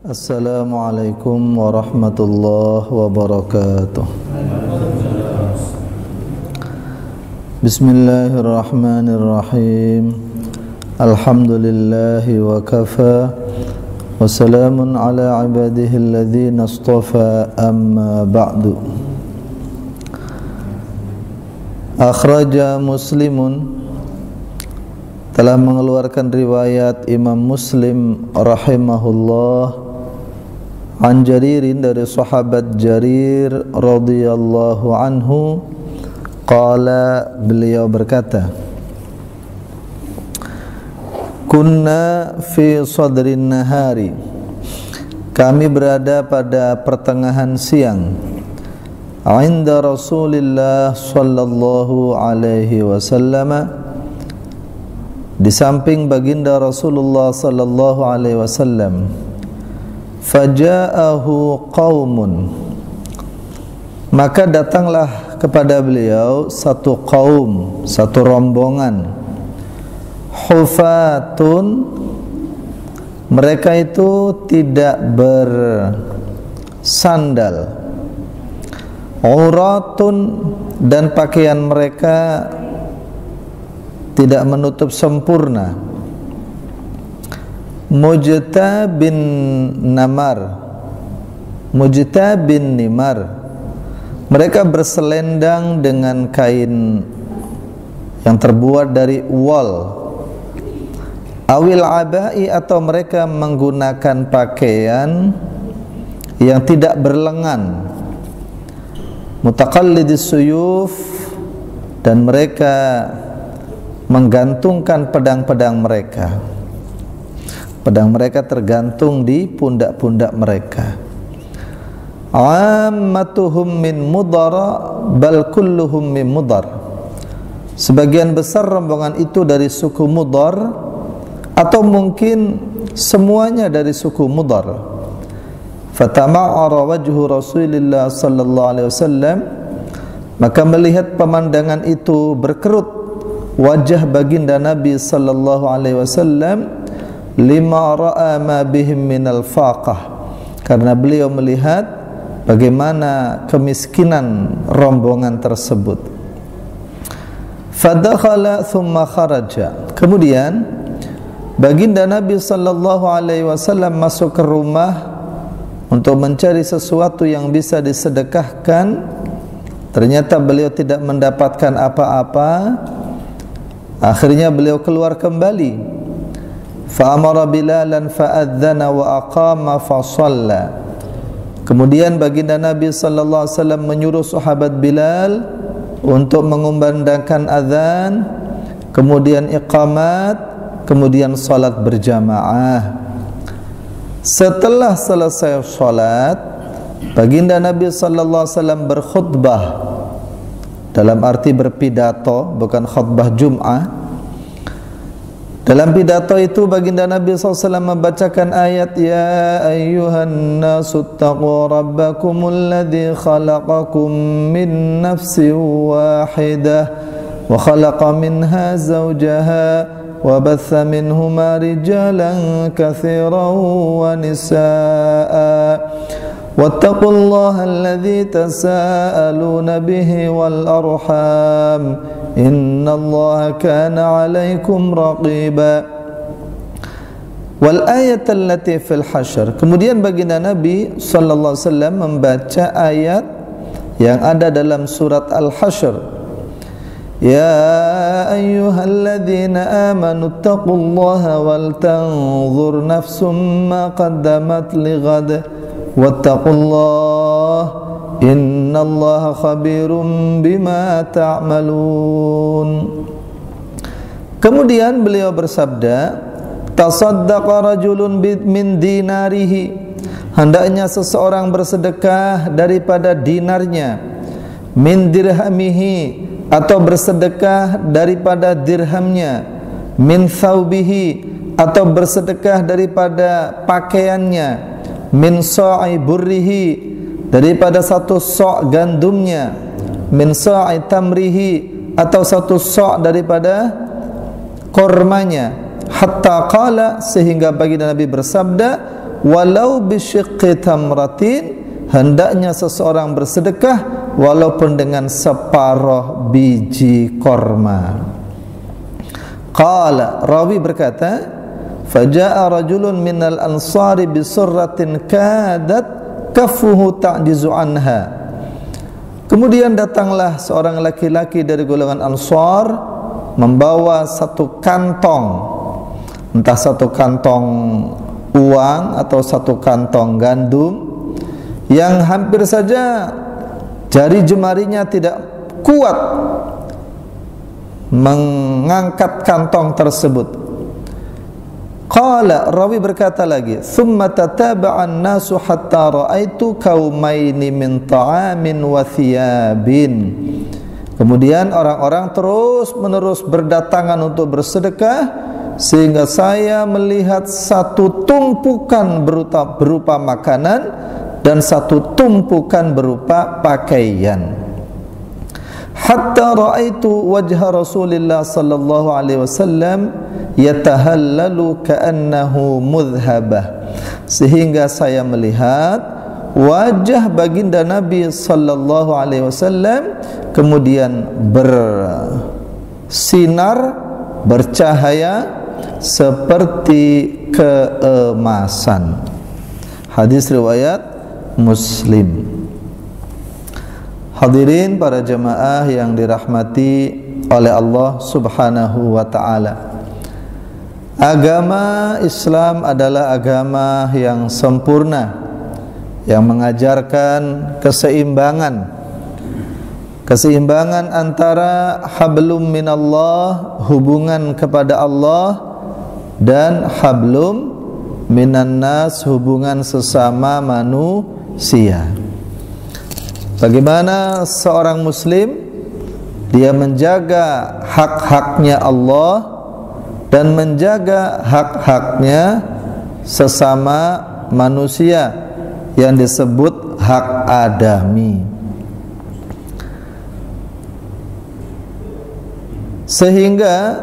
Assalamualaikum warahmatullahi wabarakatuh. Bismillahirrahmanirrahim. Alhamdulillahi wa kafa. Wa salamun ala ibadihi alladhina astafa, amma ba'du. Akhraja Muslimun, telah mengeluarkan riwayat Imam Muslim rahimahullah, an Jaririn, dari sahabat Jarir radhiyallahu anhu, qala, beliau berkata, kunna fi sadrin nahari, kami berada pada pertengahan siang, inda Rasulillah sallallahu alaihi wasallam, di samping baginda Rasulullah sallallahu alaihi wasallam. Faja'ahu qaumun, maka datanglah kepada beliau satu kaum, satu rombongan. Hufatun, mereka itu tidak bersandal. Uratun, dan pakaian mereka tidak menutup sempurna. Mujtabin nimar, mereka berselendang dengan kain yang terbuat dari wol. Awil abai, atau mereka menggunakan pakaian yang tidak berlengan. Mutaqallidis suyuf, dan mereka menggantungkan pedang-pedang mereka. Pedang mereka tergantung di pundak-pundak mereka. Ammatuhum min mudara, bal kulluhum min mudar. Sebagian besar rombongan itu dari suku Mudar, atau mungkin semuanya dari suku Mudar. Fatama'ara wajhu Rasulillah sallallahu alaihi wasallam, maka melihat pemandangan itu berkerut wajah baginda Nabi sallallahu alaihi wasallam, lima ra'a ma bihim minal faqah, karena beliau melihat bagaimana kemiskinan rombongan tersebut. Fadakhala thumma kharaja, kemudian baginda Nabi sallallahu alaihi wasallam masuk ke rumah untuk mencari sesuatu yang bisa disedekahkan. Ternyata beliau tidak mendapatkan apa-apa. Akhirnya beliau keluar kembali. Fa'amara Bilalan fa'adzana wa aqama fa shalla. Kemudian baginda Nabi sallallahu alaihi wasallam menyuruh sahabat Bilal untuk mengumandangkan azan, kemudian iqamat, kemudian salat berjamaah. Setelah selesai salat, baginda Nabi sallallahu alaihi wasallam berkhutbah, dalam arti berpidato, bukan khutbah Jum'ah. Dalam pidato itu baginda Nabi SAW membacakan ayat, Ya ayyuhan nasu taqu rabbakumul ladzi khalaqakum min nafsin wahidah wa khalaqa minha zawjaha wa batha minhuma rijalan katsiran wa nisaa wattaqullaha alladzi tasaaluna bihi wal arham innallaha kana 'alaikum raqiba. Wal ayat allati fil hasyr, kemudian baginda Nabi sallallahu alaihi wasallam membaca ayat yang ada dalam surat Al-Hasyr. Ya ayyuhalladzina amanu taqullaha wal tanzur nafsum ma qaddamat lighad wattaqullaha innallaha khabirum bima ta'malun. Kemudian beliau bersabda, tasaddaqa rajulun min dinarihi, hendaknya seseorang bersedekah daripada dinarnya, min dirhamihi, atau bersedekah daripada dirhamnya, min thawbihi, atau bersedekah daripada pakaiannya, min sa'i burrihi, daripada satu sok gandumnya, min sa'i tamrihi, atau satu sok daripada kormanya, hatta qala, sehingga baginda Nabi bersabda, walau bisyiqqi tamratin, hendaknya seseorang bersedekah walaupun dengan separuh biji korma. Qala, rawi berkata, faja'a rajulun minal ansari bisurratin kadat kaffuhu ta'jizu anha. Kemudian datanglah seorang laki-laki dari golongan Ansar membawa satu kantong, entah satu kantong uang atau satu kantong gandum, yang hampir saja jari jemarinya tidak kuat mengangkat kantong tersebut. Qala, rawi berkata lagi, thumma tataba'an nasu hatta ra'aitu kaumaini min ta'amin wa thiyabin. Kemudian orang-orang terus menerus berdatangan untuk bersedekah, sehingga saya melihat satu tumpukan berupa makanan dan satu tumpukan berupa pakaian. Hatta ra'aitu wajha Rasulillah sallallahu alaihi wasallam yatahallalu ka'annahu mudhhabah, sehingga saya melihat wajah baginda Nabi sallallahu alaihi wasallam kemudian bersinar, bercahaya seperti keemasan. Hadis riwayat Muslim. Hadirin para jemaah yang dirahmati oleh Allah Subhanahu wa ta'ala, agama Islam adalah agama yang sempurna, yang mengajarkan keseimbangan antara hablum minallah, hubungan kepada Allah, dan hablum minan nas, hubungan sesama manusia. Bagaimana seorang muslim dia menjaga hak-haknya Allah dan menjaga hak-haknya sesama manusia yang disebut hak adami. Sehingga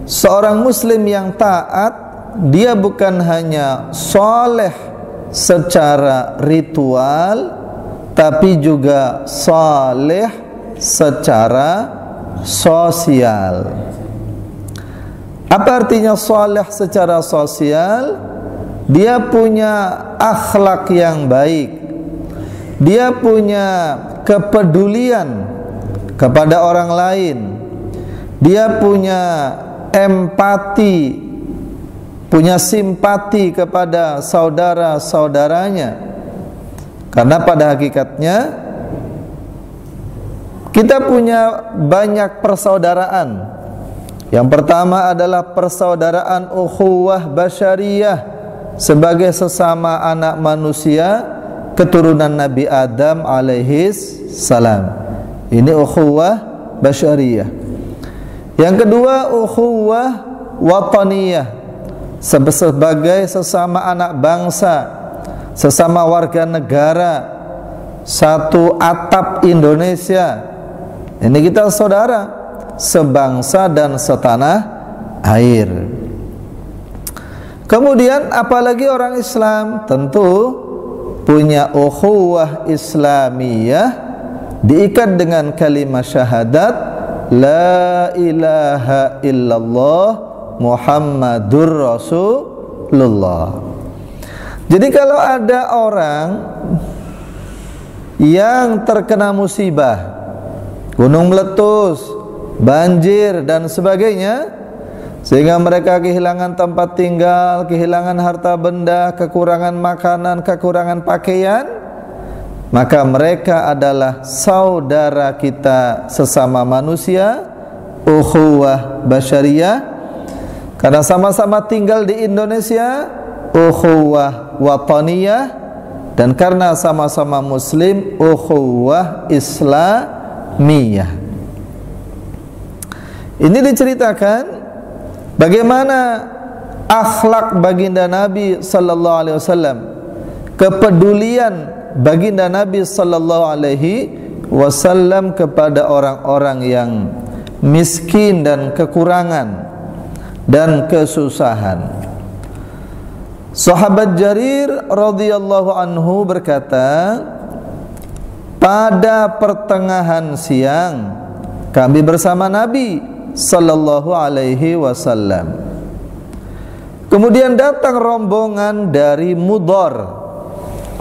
seorang muslim yang taat, dia bukan hanya soleh secara ritual, tapi juga soleh secara sosial. Apa artinya soleh secara sosial? Dia punya akhlak yang baik, dia punya kepedulian kepada orang lain, dia punya empati, punya simpati kepada saudara-saudaranya. Karena pada hakikatnya kita punya banyak persaudaraan. Yang pertama adalah persaudaraan ukhuwah basyariyah sebagai sesama anak manusia keturunan Nabi Adam alaihis salam. Ini ukhuwah basyariyah. Yang kedua, ukhuwah wataniyah sebagai sesama anak bangsa, sesama warga negara, satu atap Indonesia. Ini kita saudara, sebangsa dan setanah air. Kemudian apalagi orang Islam, tentu punya ukhuwah Islamiyah, diikat dengan kalimat syahadat la ilaha illallah Muhammadur Rasulullah. Jadi kalau ada orang yang terkena musibah, gunung meletus, banjir dan sebagainya, sehingga mereka kehilangan tempat tinggal, kehilangan harta benda, kekurangan makanan, kekurangan pakaian, maka mereka adalah saudara kita sesama manusia, ukhuwah basyariyah, karena sama-sama tinggal di Indonesia, ukhuwah wataniyah, dan karena sama-sama muslim, ukhuwah islamiyah. Ini diceritakan bagaimana akhlak baginda Nabi sallallahu alaihi wasallam, kepedulian baginda Nabi sallallahu alaihi wasallam kepada orang-orang yang miskin dan kekurangan dan kesusahan. Sahabat Jarir radhiyallahu anhu berkata, pada pertengahan siang kami bersama Nabi sallallahu alaihi wasallam. Kemudian datang rombongan dari Mudhar,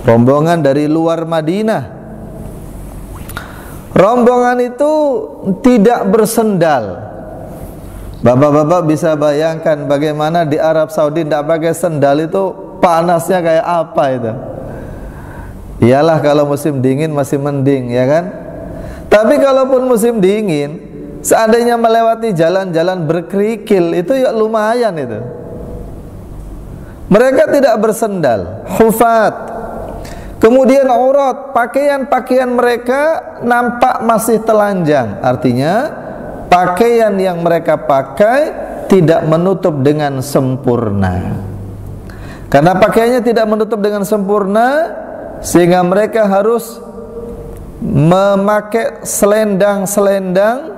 rombongan dari luar Madinah. Rombongan itu tidak bersendal. Bapak-bapak bisa bayangkan bagaimana di Arab Saudi tidak pakai sendal itu panasnya kayak apa itu. Iyalah kalau musim dingin masih mending, ya kan? Tapi kalaupun musim dingin, seandainya melewati jalan-jalan berkerikil, itu ya lumayan itu. Mereka tidak bersendal, hufat. Kemudian aurat, pakaian-pakaian mereka nampak masih telanjang. Artinya pakaian yang mereka pakai tidak menutup dengan sempurna. Karena pakaiannya tidak menutup dengan sempurna, sehingga mereka harus memakai selendang-selendang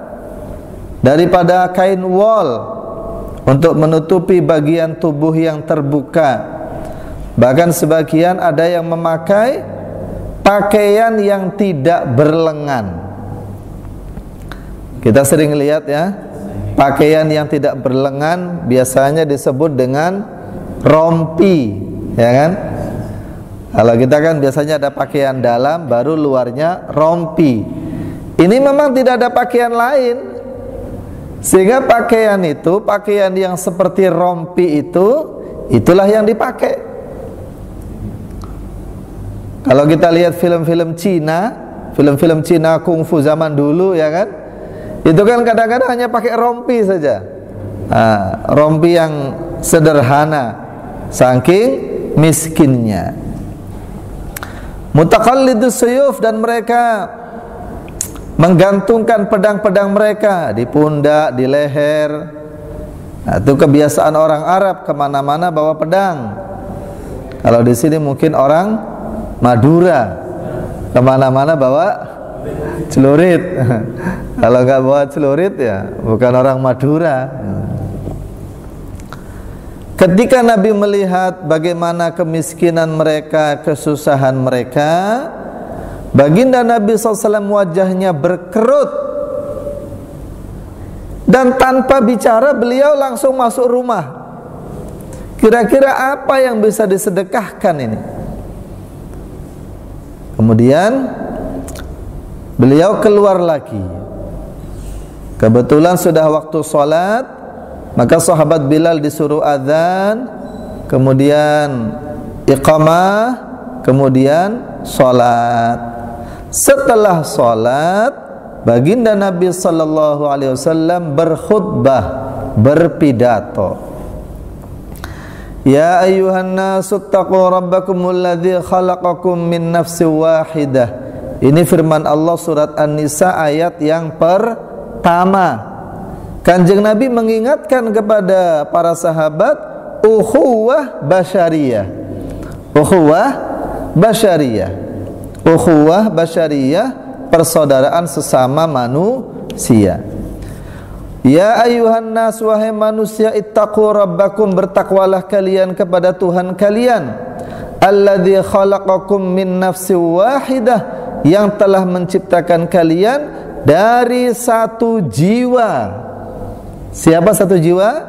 daripada kain wol untuk menutupi bagian tubuh yang terbuka. Bahkan sebagian ada yang memakai pakaian yang tidak berlengan. Kita sering lihat ya, pakaian yang tidak berlengan biasanya disebut dengan rompi, ya kan? Kalau kita kan biasanya ada pakaian dalam, baru luarnya rompi. Ini memang tidak ada pakaian lain, sehingga pakaian itu, pakaian yang seperti rompi itu, itulah yang dipakai. Kalau kita lihat film-film Cina kungfu zaman dulu, ya kan, itu kan kadang-kadang hanya pakai rompi saja. Rompi yang sederhana, saking miskinnya. Mutaqallidus suyuf, dan mereka menggantungkan pedang-pedang mereka di pundak, di leher. Itu kebiasaan orang Arab, kemana-mana bawa pedang. Kalau di sini mungkin orang Madura, kemana-mana bawa celurit. Kalau nggak bawa celurit ya bukan orang Madura. Ketika Nabi melihat bagaimana kemiskinan mereka, kesusahan mereka, baginda Nabi SAW wajahnya berkerut, dan tanpa bicara beliau langsung masuk rumah. Kira-kira apa yang bisa disedekahkan ini? Kemudian beliau keluar lagi. Kebetulan sudah waktu sholat, maka sahabat Bilal disuruh adzan, kemudian iqamah, kemudian sholat. Setelah sholat, baginda Nabi sallallahu alaihi wasallam berkhutbah, berpidato. Ya ayyuhan nasu taqu rabbakumul ladzi khalaqakum min nafsin wahidah. Ini firman Allah surat An-Nisa ayat yang pertama. Kanjeng Nabi mengingatkan kepada para sahabat ukhuwah basyariyah. Ukhuwah basyariyah. Ukhuwah basyariyah, persaudaraan sesama manusia. Ya ayuhan nas, wahai manusia, ittaqu rabbakum, bertakwalah kalian kepada Tuhan kalian, alladzi khalaqakum min nafsin wahidah, yang telah menciptakan kalian dari satu jiwa. Siapa satu jiwa?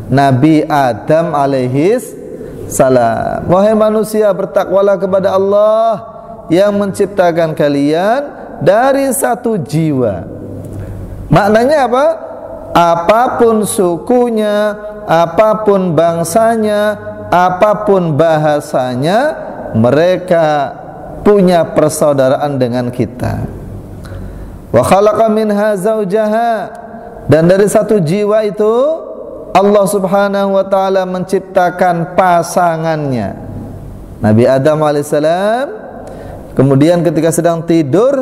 Nabi Adam alaihis salam. Wahai manusia, bertakwalah kepada Allah yang menciptakan kalian dari satu jiwa. Maknanya apa? Apapun sukunya, apapun bangsanya, apapun bahasanya, mereka punya persaudaraan dengan kita. Wa khalaqa minha zawjaha, dan dari satu jiwa itu Allah Subhanahu wa taala menciptakan pasangannya, Nabi Adam alaihissalam. Kemudian ketika sedang tidur,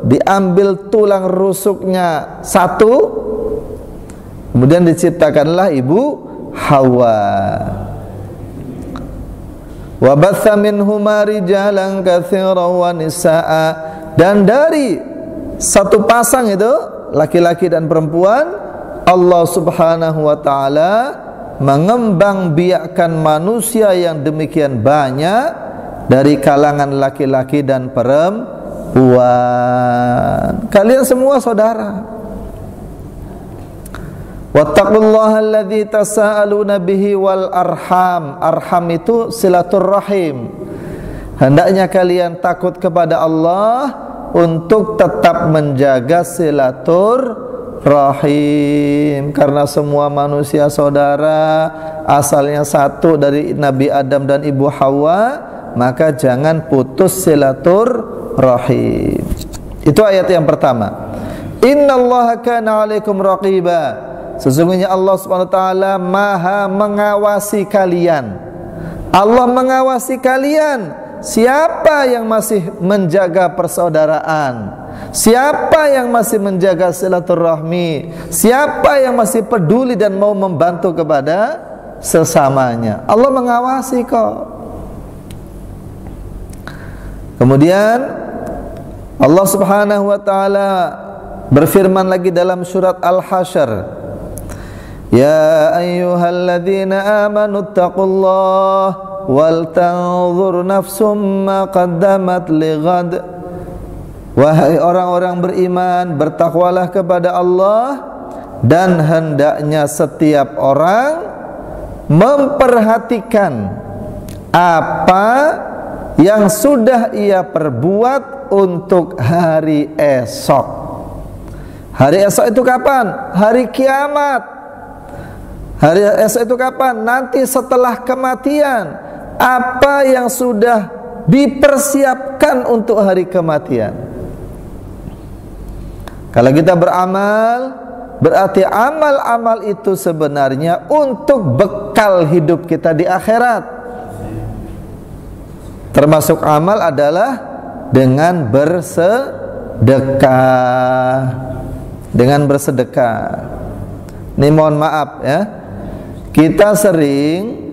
diambil tulang rusuknya satu, kemudian diciptakanlah ibu Hawa. Wa batha minhuma rijalan katsiran wa nisaa, dan dari satu pasang itu, laki-laki dan perempuan, Allah Subhanahu wa taala mengembangbiakkan manusia yang demikian banyak dari kalangan laki-laki dan perempuan. Kalian semua saudara. Wattaqullaha alladzi tasaaluna bihi wal arham. Arham itu silaturrahim. Hendaknya kalian takut kepada Allah untuk tetap menjaga silaturrahim, karena semua manusia saudara, asalnya satu dari Nabi Adam dan Ibu Hawa, maka jangan putus silaturrahim. Itu ayat yang pertama. Innallaha kana 'alaikum raqiba. Sesungguhnya Allah Subhanahu wa taala Maha mengawasi kalian. Allah mengawasi kalian. Siapa yang masih menjaga persaudaraan, siapa yang masih menjaga silaturahmi, siapa yang masih peduli dan mau membantu kepada sesamanya, Allah mengawasi kok. Kemudian Allah Subhanahu wa taala berfirman lagi dalam surat Al-Hasyr, ya ayyuhalladzina amanu taqullaha wal tanzur nafsum ma qaddamat lighad. Wahai orang-orang beriman, bertakwalah kepada Allah, dan hendaknya setiap orang memperhatikan apa yang sudah ia perbuat untuk hari esok. Hari esok itu kapan? Hari kiamat. Hari esok itu kapan? Nanti setelah kematian. Apa yang sudah dipersiapkan untuk hari kematian. Kalau kita beramal, berarti amal-amal itu sebenarnya untuk bekal hidup kita di akhirat. Termasuk amal adalah dengan bersedekah. Dengan bersedekah. Ini mohon maaf ya, kita sering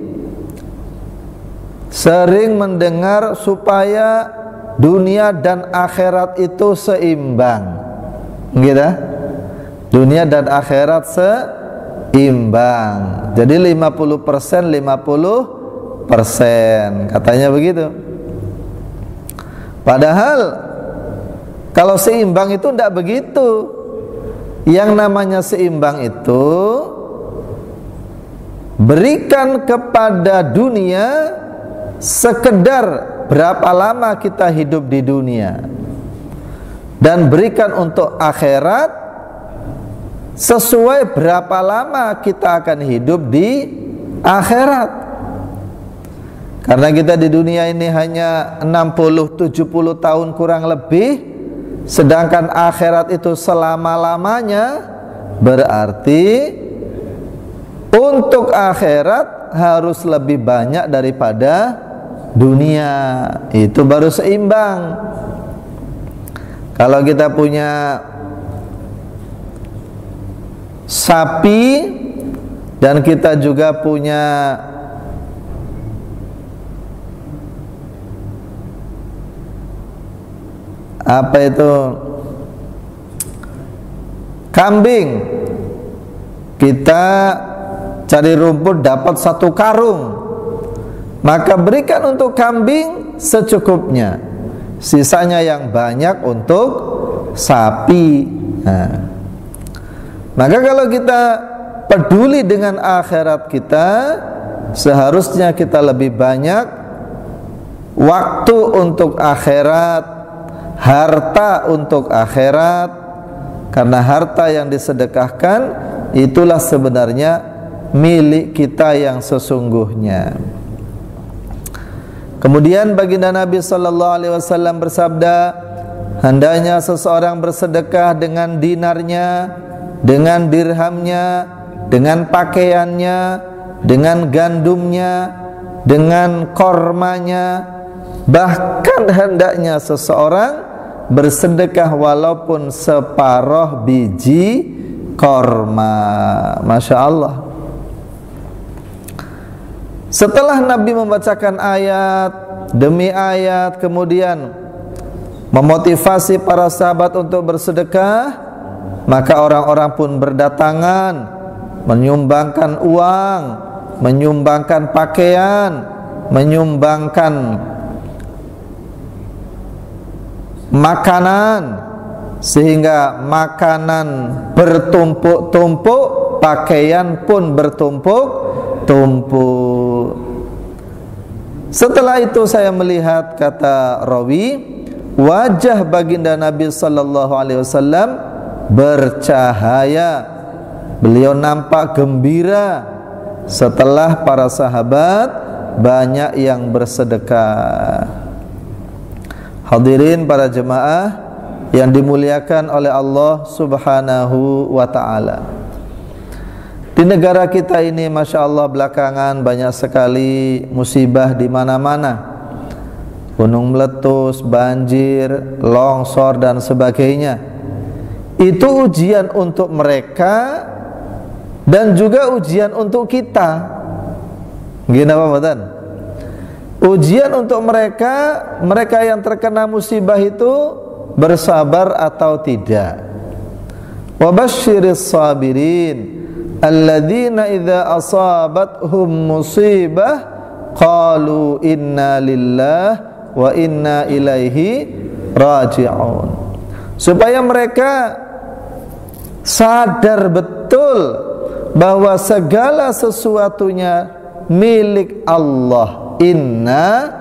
mendengar supaya dunia dan akhirat itu seimbang, gitu. Dunia dan akhirat seimbang. Jadi 50% 50%, katanya begitu. Padahal kalau seimbang itu tidak begitu. Yang namanya seimbang itu berikan kepada dunia sekedar berapa lama kita hidup di dunia, dan berikan untuk akhirat sesuai berapa lama kita akan hidup di akhirat. Karena kita di dunia ini hanya 60-70 tahun kurang lebih, sedangkan akhirat itu selama-lamanya, berarti untuk akhirat harus lebih banyak daripada dunia. Itu baru seimbang. Kalau kita punya sapi dan kita juga punya apa itu, kambing, kita cari rumput dapat 1 karung, maka berikan untuk kambing secukupnya, sisanya yang banyak untuk sapi. Nah, maka kalau kita peduli dengan akhirat kita, seharusnya kita lebih banyak waktu untuk akhirat, harta untuk akhirat, karena harta yang disedekahkan itulah sebenarnya milik kita yang sesungguhnya. Kemudian baginda Nabi sallallahu alaihi wasallam bersabda, hendaknya seseorang bersedekah dengan dinarnya, dengan dirhamnya, dengan pakaiannya, dengan gandumnya, dengan kormanya. Bahkan hendaknya seseorang bersedekah walaupun separuh biji korma. Masya Allah. Setelah Nabi membacakan ayat demi ayat, kemudian memotivasi para sahabat untuk bersedekah, maka orang-orang pun berdatangan menyumbangkan uang, menyumbangkan pakaian, menyumbangkan makanan, sehingga makanan bertumpuk-tumpuk, pakaian pun bertumpuk-tumpuk. Setelah itu saya melihat, kata rawi, wajah baginda Nabi sallallahu alaihi wasallam bercahaya. Beliau nampak gembira setelah para sahabat banyak yang bersedekah. Hadirin para jemaah yang dimuliakan oleh Allah Subhanahu wa ta'ala, di negara kita ini Masya Allah belakangan banyak sekali musibah di mana-mana. Gunung meletus, banjir, longsor dan sebagainya. Itu ujian untuk mereka dan juga ujian untuk kita. Gini apa Badan? Ujian untuk mereka yang terkena musibah itu bersabar atau tidak. Wa basyiris sabirin alladzina idza asabathum musibah qalu inna lillahi wa inna ilaihi raji'un. Supaya mereka sadar betul bahwa segala sesuatunya milik Allah. Inna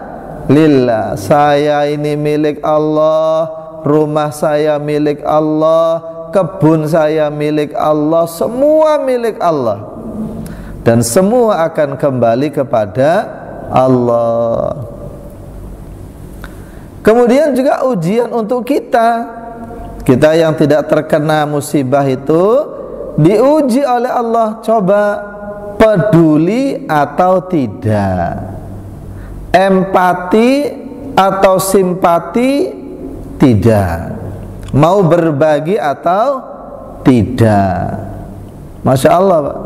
lillah, saya ini milik Allah, rumah saya milik Allah, kebun saya milik Allah, semua milik Allah, dan semua akan kembali kepada Allah. Kemudian juga ujian untuk kita yang tidak terkena musibah itu diuji oleh Allah. Coba peduli atau tidak, empati atau simpati tidak, mau berbagi atau tidak. Masya Allah Pak,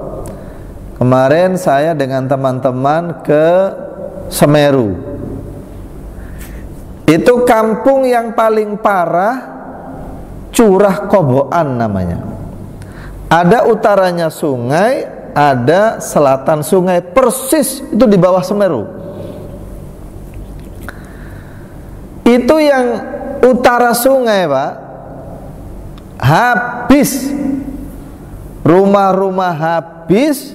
kemarin saya dengan teman-teman ke Semeru. Itu kampung yang paling parah, Curah Koboan namanya. Ada utaranya sungai, ada selatan sungai, persis itu di bawah Semeru. Itu yang utara sungai Pak, habis, rumah-rumah habis,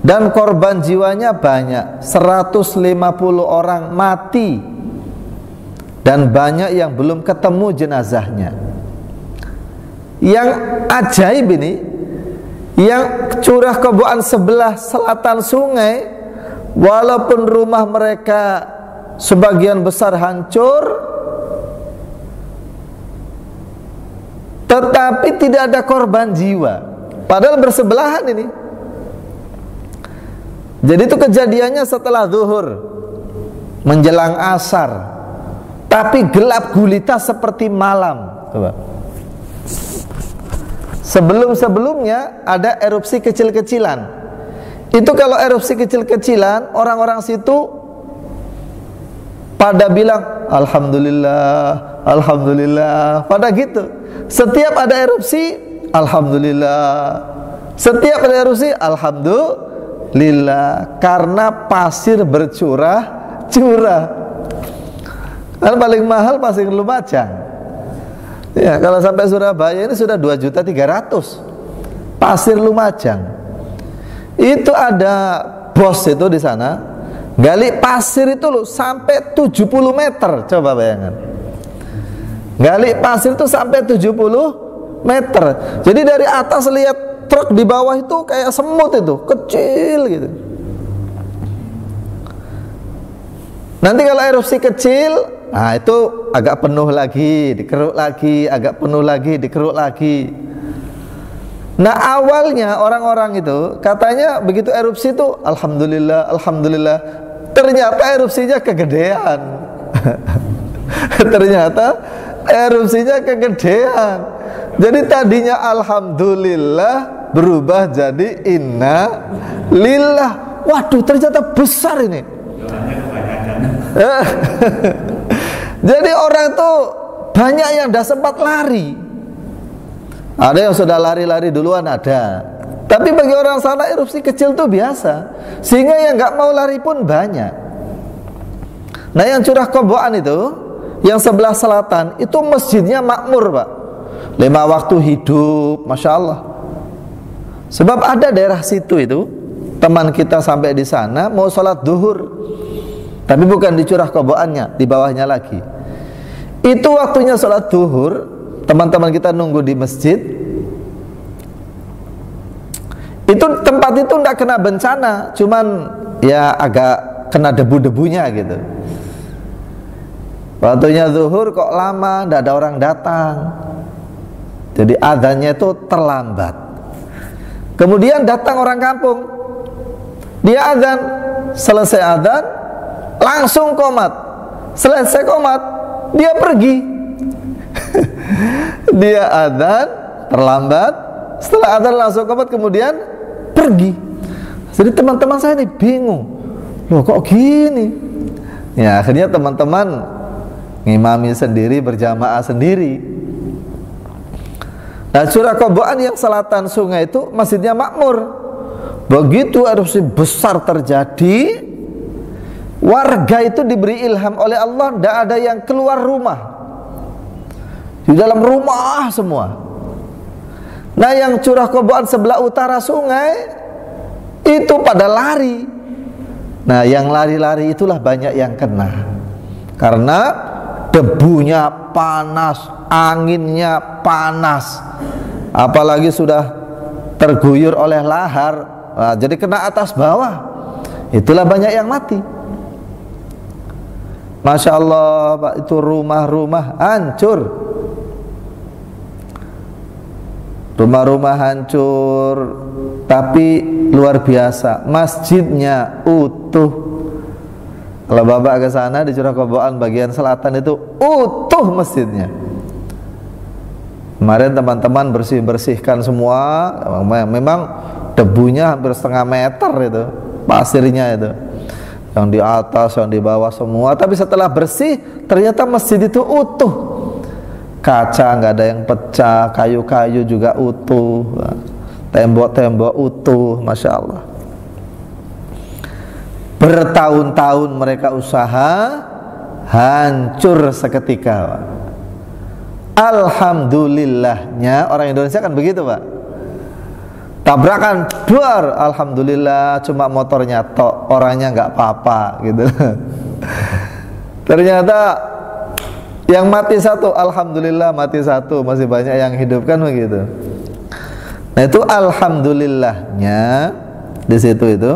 dan korban jiwanya banyak, 150 orang mati, dan banyak yang belum ketemu jenazahnya. Yang ajaib ini, yang Curah Koboan sebelah selatan sungai, walaupun rumah mereka sebagian besar hancur, tetapi tidak ada korban jiwa, padahal bersebelahan ini. Jadi itu kejadiannya setelah zuhur menjelang asar, tapi gelap gulita seperti malam. Sebelum-sebelumnya ada erupsi kecil-kecilan. Itu kalau erupsi kecil-kecilan, orang-orang situ pada bilang alhamdulillah, alhamdulillah, pada gitu. Setiap ada erupsi, alhamdulillah. Setiap ada erupsi, alhamdulillah. Karena pasir bercurah-curah. Kan paling mahal pasir Lumajang. Ya, kalau sampai Surabaya ini sudah 2.300.000 pasir Lumajang. Itu ada bos itu di sana, gali pasir itu loh sampai 70 meter. Coba bayangkan, gali pasir itu sampai 70 meter. Jadi dari atas lihat truk, di bawah itu kayak semut, itu kecil gitu. Nanti kalau erupsi kecil, nah itu agak penuh lagi, dikeruk lagi, agak penuh lagi, dikeruk lagi. Nah awalnya orang-orang itu katanya begitu erupsi itu alhamdulillah, alhamdulillah. Ternyata erupsinya kegedean. Ternyata erupsinya kegedean. Jadi tadinya alhamdulillah berubah jadi inna lillah. Waduh, ternyata besar ini. Jadi orang tuh banyak yang dah sempat lari. Ada yang sudah lari-lari duluan ada. Tapi bagi orang sana erupsi kecil itu biasa, sehingga yang nggak mau lari pun banyak. Nah, yang Curah Koboan itu, yang sebelah selatan itu masjidnya makmur, Pak. 5 waktu hidup, Masya Allah. Sebab ada daerah situ itu, teman kita sampai di sana mau sholat duhur, tapi bukan di Curah Koboannya, di bawahnya lagi. Itu waktunya sholat duhur, teman-teman kita nunggu di masjid. Itu tempat itu tidak kena bencana, cuman ya agak kena debu-debunya gitu. Waktunya zuhur kok lama, tidak ada orang datang. Jadi adzannya itu terlambat. Kemudian datang orang kampung, dia adzan, selesai adzan langsung qomat. Selesai qomat, dia pergi. Dia adzan terlambat, setelah adzan langsung qomat, kemudian pergi. Jadi teman-teman saya ini bingung, loh kok gini? Ya akhirnya teman-teman ngimami sendiri, berjamaah sendiri. Nah, Curah Koboan yang selatan sungai itu masjidnya makmur. Begitu erupsi besar terjadi, warga itu diberi ilham oleh Allah, tidak ada yang keluar rumah, di dalam rumah semua. Nah, yang Curah Koboan sebelah utara sungai itu pada lari. Nah, yang lari-lari itulah banyak yang kena, karena debunya panas, anginnya panas, apalagi sudah terguyur oleh lahar. Nah, jadi kena atas bawah, itulah banyak yang mati. Masya Allah, Pak, itu rumah-rumah hancur. Rumah-rumah hancur, tapi luar biasa, masjidnya utuh. Kalau Bapak ke sana di Curah Koboan bagian selatan itu utuh masjidnya. Kemarin teman-teman bersih-bersihkan semua, memang debunya hampir setengah meter itu, pasirnya itu, yang di atas, yang di bawah semua. Tapi setelah bersih, ternyata masjid itu utuh. Kaca nggak ada yang pecah, kayu-kayu juga utuh, tembok-tembok utuh, Masya Allah. Bertahun-tahun mereka usaha, hancur seketika, Pak. Alhamdulillahnya orang Indonesia kan begitu, Pak. Tabrakan, duar, alhamdulillah, cuma motornya tok, orangnya nggak apa-apa gitu. Ternyata yang mati satu, alhamdulillah mati satu, masih banyak yang hidup, kan begitu. Nah, itu alhamdulillahnya di situ itu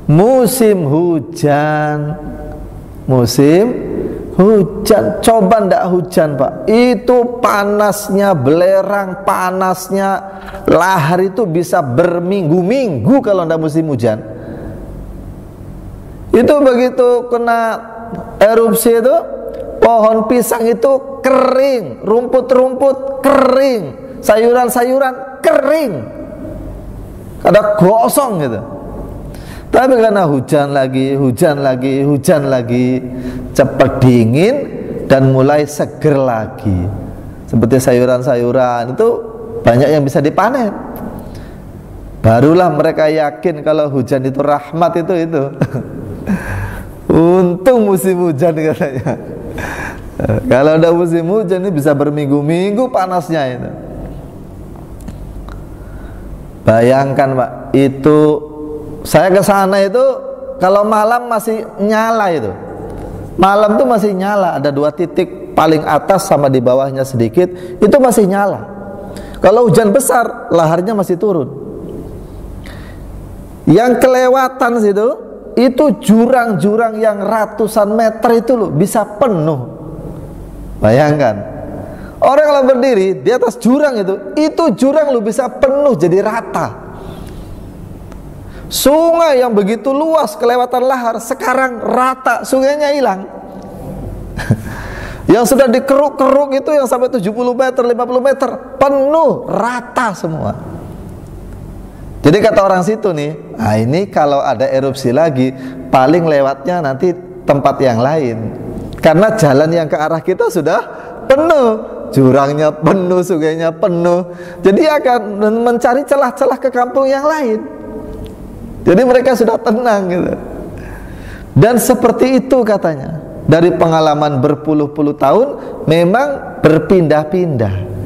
musim hujan. Coba ndak hujan, Pak, itu panasnya belerang, panasnya lahar itu bisa berminggu-minggu kalau ndak musim hujan. Itu begitu kena erupsi itu, pohon pisang itu kering, rumput-rumput kering, sayuran-sayuran kering, ada gosong gitu. Tapi karena hujan lagi, cepat dingin dan mulai seger lagi. Seperti sayuran-sayuran itu banyak yang bisa dipanen. Barulah mereka yakin kalau hujan itu rahmat itu. Untung musim hujan katanya. Kalau ada musim hujan ini bisa berminggu-minggu panasnya itu. Bayangkan, Pak, itu saya ke sana itu kalau malam masih nyala itu. Malam tuh masih nyala, ada 2 titik paling atas sama di bawahnya sedikit, itu masih nyala. Kalau hujan besar, laharnya masih turun. Yang kelewatan situ, itu jurang-jurang yang ratusan meter itu loh, bisa penuh. Bayangkan, orang kalau berdiri di atas jurang itu jurang loh bisa penuh jadi rata. Sungai yang begitu luas kelewatan lahar sekarang rata, sungainya hilang. Yang sudah dikeruk-keruk itu yang sampai 70 meter, 50 meter penuh, rata semua. Jadi kata orang situ nih, nah ini kalau ada erupsi lagi paling lewatnya nanti tempat yang lain, karena jalan yang ke arah kita sudah penuh. jurangnya penuh, sungainya penuh. Jadi akan mencari celah-celah ke kampung yang lain. Jadi mereka sudah tenang gitu. Dan seperti itu katanya, dari pengalaman berpuluh-puluh tahun memang berpindah-pindah.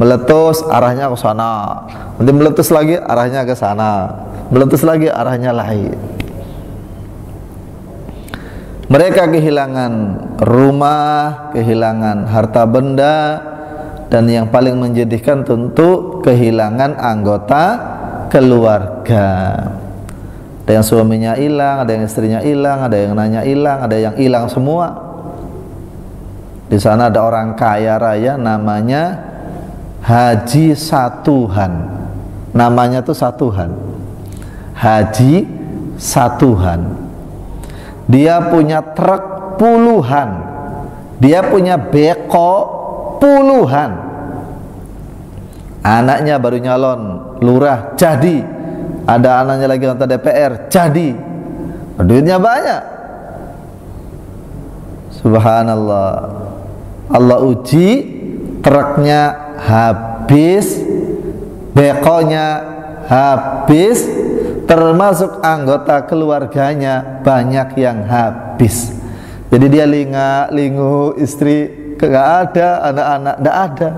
Meletus arahnya ke sana, nanti meletus lagi arahnya ke sana, meletus lagi arahnya lain. Mereka kehilangan rumah, kehilangan harta benda, dan yang paling menjadikan tentu kehilangan anggota keluarga. Ada yang suaminya hilang, ada yang istrinya hilang, ada yang nanya hilang, ada yang hilang semua. Di sana ada orang kaya raya namanya Haji Satuhan. Namanya tuh Satuhan. Haji Satuhan. Dia punya truk puluhan. Dia punya beko puluhan. Anaknya baru nyalon lurah, jadi. Ada anaknya lagi anggota DPR, jadi. Duitnya banyak. Subhanallah. Allah uji, truknya habis, bekonya habis, termasuk anggota keluarganya banyak yang habis. Jadi dia lingu, istri nggak ada, anak-anak nggak ada.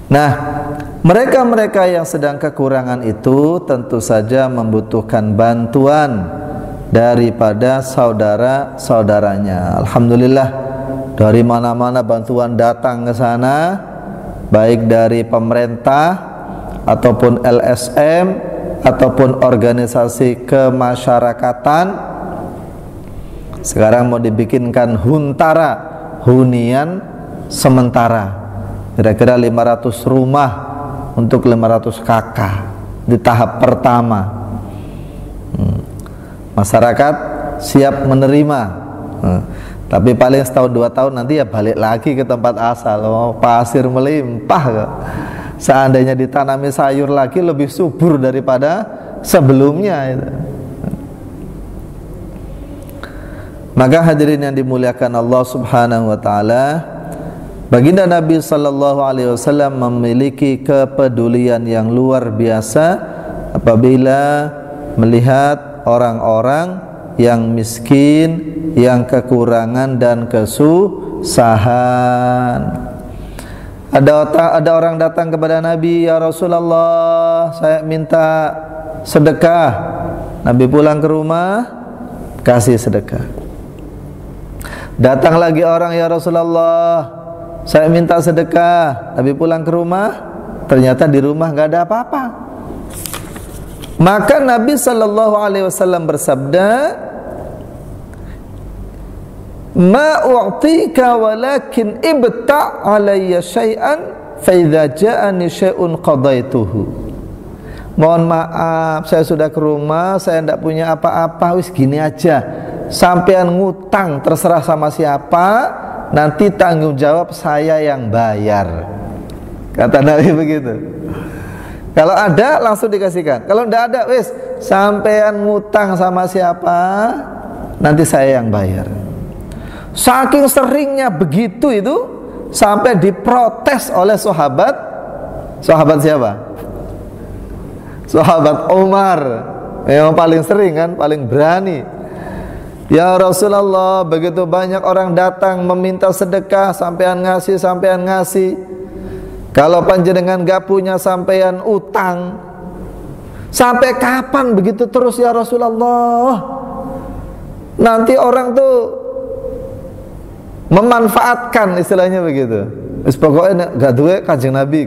Nah, mereka-mereka yang sedang kekurangan itu tentu saja membutuhkan bantuan daripada saudara-saudaranya. Alhamdulillah, dari mana-mana bantuan datang ke sana, baik dari pemerintah ataupun LSM ataupun organisasi kemasyarakatan. Sekarang mau dibikinkan huntara, hunian sementara, kira-kira 500 rumah untuk 500 kakak di tahap pertama. Masyarakat siap menerima, tapi paling setahun 2 tahun nanti ya balik lagi ke tempat asal. Pasir melimpah. Seandainya ditanami sayur lagi lebih subur daripada sebelumnya. Maka hadirin yang dimuliakan Allah Subhanahu wa taala, baginda Nabi sallallahu alaihi wasallam memiliki kepedulian yang luar biasa apabila melihat orang-orang yang miskin, yang kekurangan dan kesusahan. Ada orang datang kepada Nabi, "Ya Rasulullah, saya minta sedekah." Nabi pulang ke rumah, kasih sedekah. Datang lagi orang, "Ya Rasulullah, saya minta sedekah." Nabi pulang ke rumah, ternyata di rumah nggak ada apa-apa. Maka Nabi sallallahu alaihi wasallam bersabda, "Ma u'tika walakin ibta' alayya syai'an fa idza ja'ani syai'un qadaituhu." Mohon maaf, saya sudah ke rumah, saya tidak punya apa-apa, wis gini aja. Sampean ngutang terserah sama siapa, nanti tanggung jawab saya yang bayar. Kata Nabi begitu. Kalau ada langsung dikasihkan. Kalau tidak ada, wis sampean ngutang sama siapa, nanti saya yang bayar. Saking seringnya begitu itu sampai diprotes oleh sahabat. Sahabat siapa? Sahabat Umar. Yang paling sering kan, paling berani. "Ya Rasulullah, begitu banyak orang datang meminta sedekah, sampean ngasih. Kalau panjenengan gak punya, sampean utang. Sampai kapan begitu terus ya Rasulullah? Nanti orang tuh memanfaatkan," istilahnya begitu. Pokoknya gak duwe Kanjeng Nabi.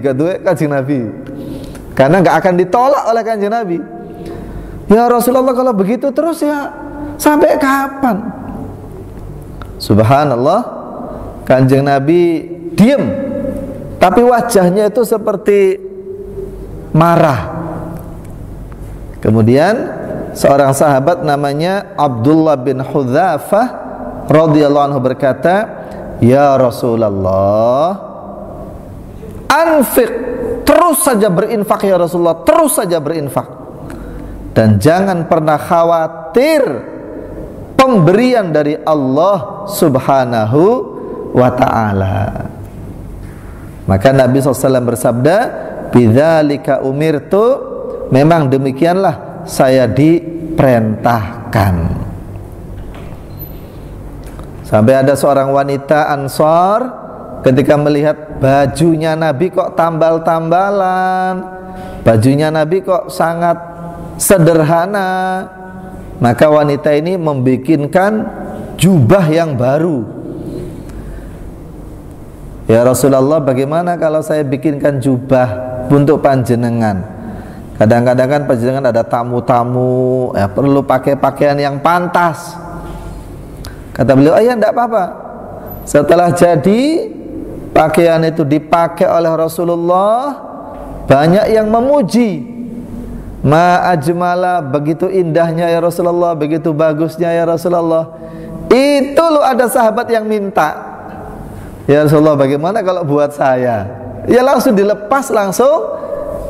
Karena gak akan ditolak oleh Kanjeng Nabi. "Ya Rasulullah, kalau begitu terus ya sampai kapan?" Subhanallah, Kanjeng Nabi diam, tapi wajahnya itu seperti marah. Kemudian seorang sahabat namanya Abdullah bin Hudzafah radhiyallahu anhu berkata, "Ya Rasulullah, anfiq, terus saja berinfak ya Rasulullah, terus saja berinfak. Dan jangan pernah khawatir pemberian dari Allah Subhanahu wa ta'ala. Maka Nabi SAW bersabda, bidzalika umirtu, memang demikianlah saya diperintahkan. Sampai ada seorang wanita Ansor ketika melihat bajunya Nabi kok tambal-tambalan, bajunya Nabi kok sangat sederhana, maka wanita ini membikinkan jubah yang baru. Ya Rasulullah, bagaimana kalau saya bikinkan jubah untuk panjenengan? Kadang-kadang kan panjenengan ada tamu-tamu, ya perlu pakai pakaian yang pantas. Kata beliau, iya enggak apa-apa. Setelah jadi pakaian itu dipakai oleh Rasulullah, banyak yang memuji. Ma ajmala, begitu indahnya ya Rasulullah, begitu bagusnya ya Rasulullah. Itu loh ada sahabat yang minta, ya Rasulullah, bagaimana kalau buat saya? Ya langsung dilepas, langsung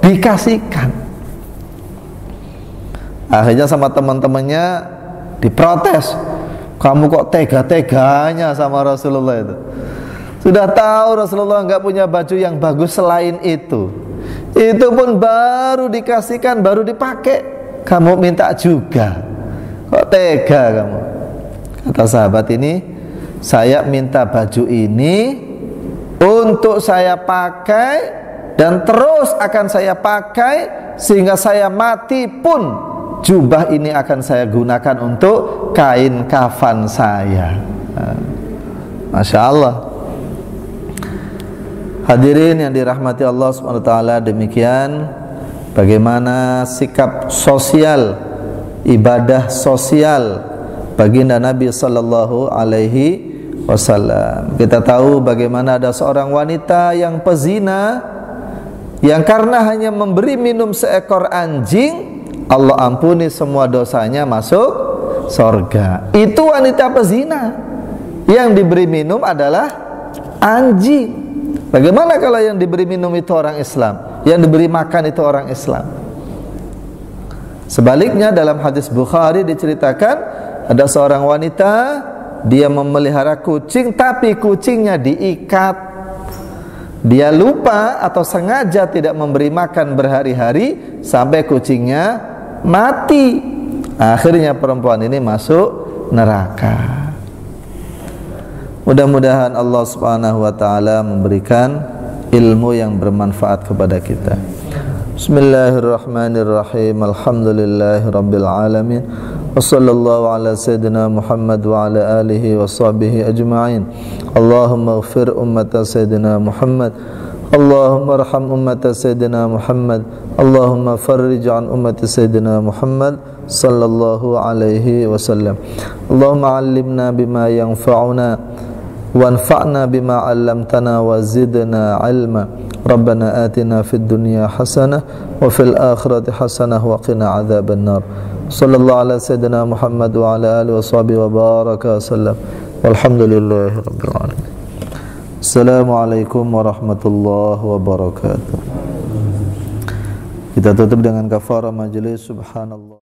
dikasihkan. Akhirnya sama teman-temannya diprotes, kamu kok tega-teganya sama Rasulullah itu? Sudah tahu Rasulullah enggak punya baju yang bagus selain itu pun baru dikasihkan, baru dipakai, kamu minta juga. Kok tega kamu? Kata sahabat ini, saya minta baju ini untuk saya pakai dan terus akan saya pakai sehingga saya mati pun jubah ini akan saya gunakan untuk kain kafan saya. Masya Allah. Hadirin yang dirahmati Allah SWT, demikian bagaimana sikap sosial, ibadah sosial baginda Nabi Sallallahu Alaihi Wasallam. Kita tahu bagaimana ada seorang wanita yang pezina, yang karena hanya memberi minum seekor anjing, Allah ampuni semua dosanya, masuk surga. Itu wanita pezina, yang diberi minum adalah anjing. Bagaimana kalau yang diberi minum itu orang Islam, yang diberi makan itu orang Islam? Sebaliknya dalam hadis Bukhari diceritakan ada seorang wanita, dia memelihara kucing tapi kucingnya diikat. Dia lupa atau sengaja tidak memberi makan berhari-hari sampai kucingnya mati. Akhirnya perempuan ini masuk neraka. Mudah-mudahan Allah Subhanahu wa taala memberikan ilmu yang bermanfaat kepada kita. Bismillahirrahmanirrahim. Alhamdulillahirabbil alamin. Wassallallahu ala sayyidina Muhammad wa ala alihi wa sahbihi ajma'in. Allahumma ighfir ummata sayyidina Muhammad. Allahumma arham ummata sayyidina Muhammad. Allahumma farrij an ummati sayyidina Muhammad sallallahu alaihi wasallam. Allahumma 'allimna bima yanfa'una wanfa'na bima 'allamtana wa zidna 'ilma. Rabbana atina fid dunya hasanah wa fil akhirati hasanah wa qina 'adzaban nar. Sallallahu ala sayyidina Muhammad wa ala alihi wa sahbihi wa baraka wasallam. Walhamdulillahi rabbil alamin. Assalamualaikum warahmatullahi wabarakatuh. Kita tutup dengan kafarah majelis. Subhanallah.